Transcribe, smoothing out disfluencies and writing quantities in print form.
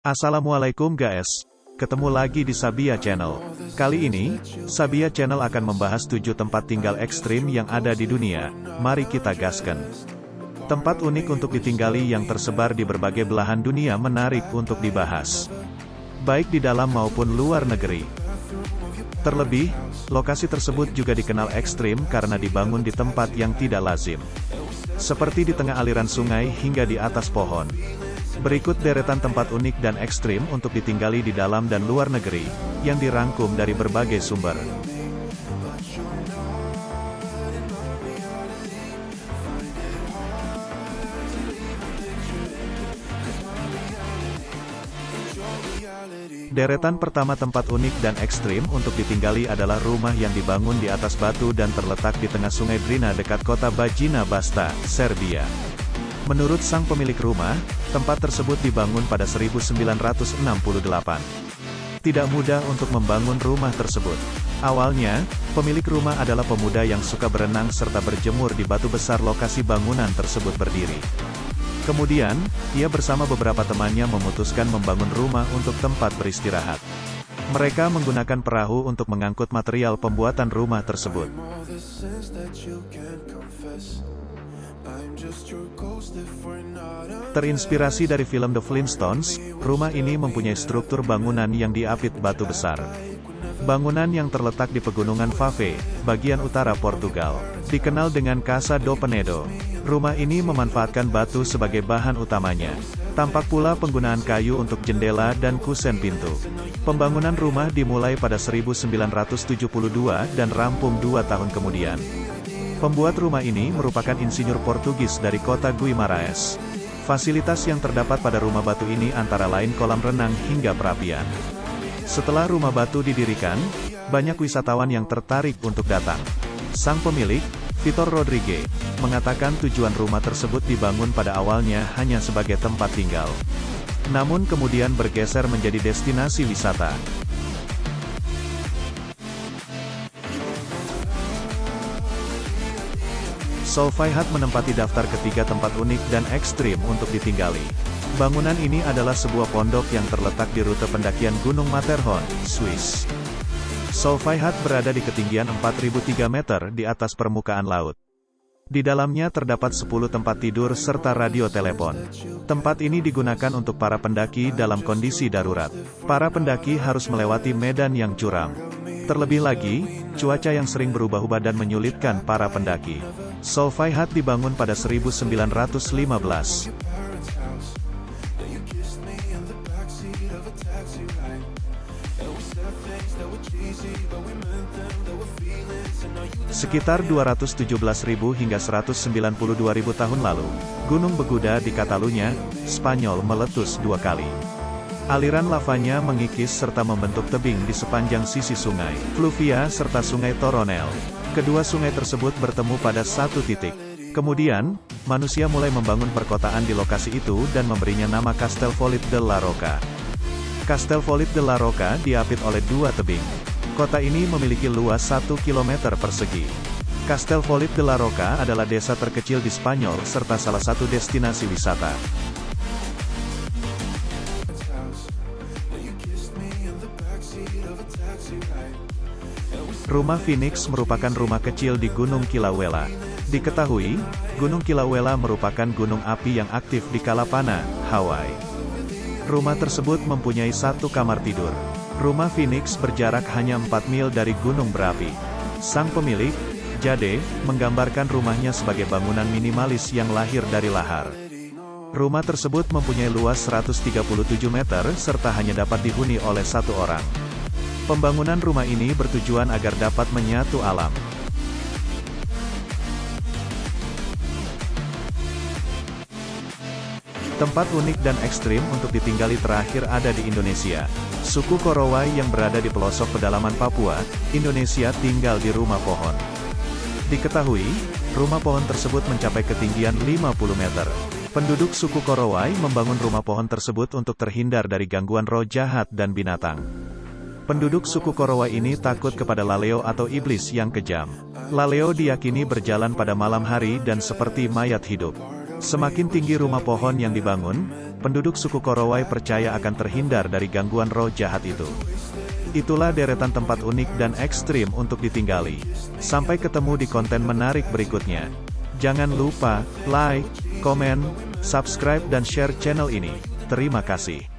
Assalamualaikum guys, ketemu lagi di Sabia Channel. Kali ini, Sabia Channel akan membahas 7 tempat tinggal ekstrim yang ada di dunia. Mari kita gaskan. Tempat unik untuk ditinggali yang tersebar di berbagai belahan dunia menarik untuk dibahas, baik di dalam maupun luar negeri. Terlebih, lokasi tersebut juga dikenal ekstrim karena dibangun di tempat yang tidak lazim, seperti di tengah aliran sungai hingga di atas pohon. Berikut deretan tempat unik dan ekstrim untuk ditinggali di dalam dan luar negeri, yang dirangkum dari berbagai sumber. Deretan pertama tempat unik dan ekstrim untuk ditinggali adalah rumah yang dibangun di atas batu dan terletak di tengah sungai Drina dekat kota Bajina Basta, Serbia. Menurut sang pemilik rumah, tempat tersebut dibangun pada 1968. Tidak mudah untuk membangun rumah tersebut. Awalnya, pemilik rumah adalah pemuda yang suka berenang serta berjemur di batu besar lokasi bangunan tersebut berdiri. Kemudian, ia bersama beberapa temannya memutuskan membangun rumah untuk tempat beristirahat. Mereka menggunakan perahu untuk mengangkut material pembuatan rumah tersebut. Terinspirasi dari film The Flintstones, rumah ini mempunyai struktur bangunan yang diapit batu besar. Bangunan yang terletak di pegunungan Fave, bagian utara Portugal, dikenal dengan Casa do Penedo. Rumah ini memanfaatkan batu sebagai bahan utamanya. Tampak pula penggunaan kayu untuk jendela dan kusen pintu. Pembangunan rumah dimulai pada 1972 dan rampung 2 tahun kemudian. Pembuat rumah ini merupakan insinyur Portugis dari kota Guimarães. Fasilitas yang terdapat pada rumah batu ini antara lain kolam renang hingga perapian. Setelah rumah batu didirikan, banyak wisatawan yang tertarik untuk datang. Sang pemilik, Vitor Rodrigues, mengatakan tujuan rumah tersebut dibangun pada awalnya hanya sebagai tempat tinggal, namun kemudian bergeser menjadi destinasi wisata. Solvayhat menempati daftar ketiga tempat unik dan ekstrim untuk ditinggali. Bangunan ini adalah sebuah pondok yang terletak di rute pendakian Gunung Matterhorn, Swiss. Solvayhat berada di ketinggian 4.003 meter di atas permukaan laut. Di dalamnya terdapat 10 tempat tidur serta radio telepon. Tempat ini digunakan untuk para pendaki dalam kondisi darurat. Para pendaki harus melewati medan yang curam. Terlebih lagi, cuaca yang sering berubah-ubah dan menyulitkan para pendaki. Solvayhat dibangun pada 1915. Sekitar 217.000 hingga 192.000 tahun lalu, Gunung Beguda di Catalunya, Spanyol meletus 2 kali. Aliran lavanya mengikis serta membentuk tebing di sepanjang sisi sungai Fluvia serta sungai Toronel. Kedua sungai tersebut bertemu pada satu titik. Kemudian, manusia mulai membangun perkotaan di lokasi itu dan memberinya nama Castellfollit de la Roca. Castellfollit de la Roca diapit oleh 2 tebing. Kota ini memiliki luas 1 km persegi. Castellfollit de la Roca adalah desa terkecil di Spanyol serta salah satu destinasi wisata. Rumah Phoenix merupakan rumah kecil di Gunung Kilauea. Diketahui, Gunung Kilauea merupakan gunung api yang aktif di Kalapana, Hawaii. Rumah tersebut mempunyai 1 kamar tidur. Rumah Phoenix berjarak hanya 4 mil dari gunung berapi. Sang pemilik, Jade, menggambarkan rumahnya sebagai bangunan minimalis yang lahir dari lahar. Rumah tersebut mempunyai luas 137 meter serta hanya dapat dihuni oleh 1 orang. Pembangunan rumah ini bertujuan agar dapat menyatu alam. Tempat unik dan ekstrim untuk ditinggali terakhir ada di Indonesia. Suku Korowai yang berada di pelosok pedalaman Papua, Indonesia tinggal di rumah pohon. Diketahui, rumah pohon tersebut mencapai ketinggian 50 meter. Penduduk suku Korowai membangun rumah pohon tersebut untuk terhindar dari gangguan roh jahat dan binatang. Penduduk suku Korowai ini takut kepada laleo atau iblis yang kejam. Laleo diyakini berjalan pada malam hari dan seperti mayat hidup. Semakin tinggi rumah pohon yang dibangun, penduduk suku Korowai percaya akan terhindar dari gangguan roh jahat itu. Itulah deretan tempat unik dan ekstrim untuk ditinggali. Sampai ketemu di konten menarik berikutnya. Jangan lupa like, komen, subscribe dan share channel ini. Terima kasih.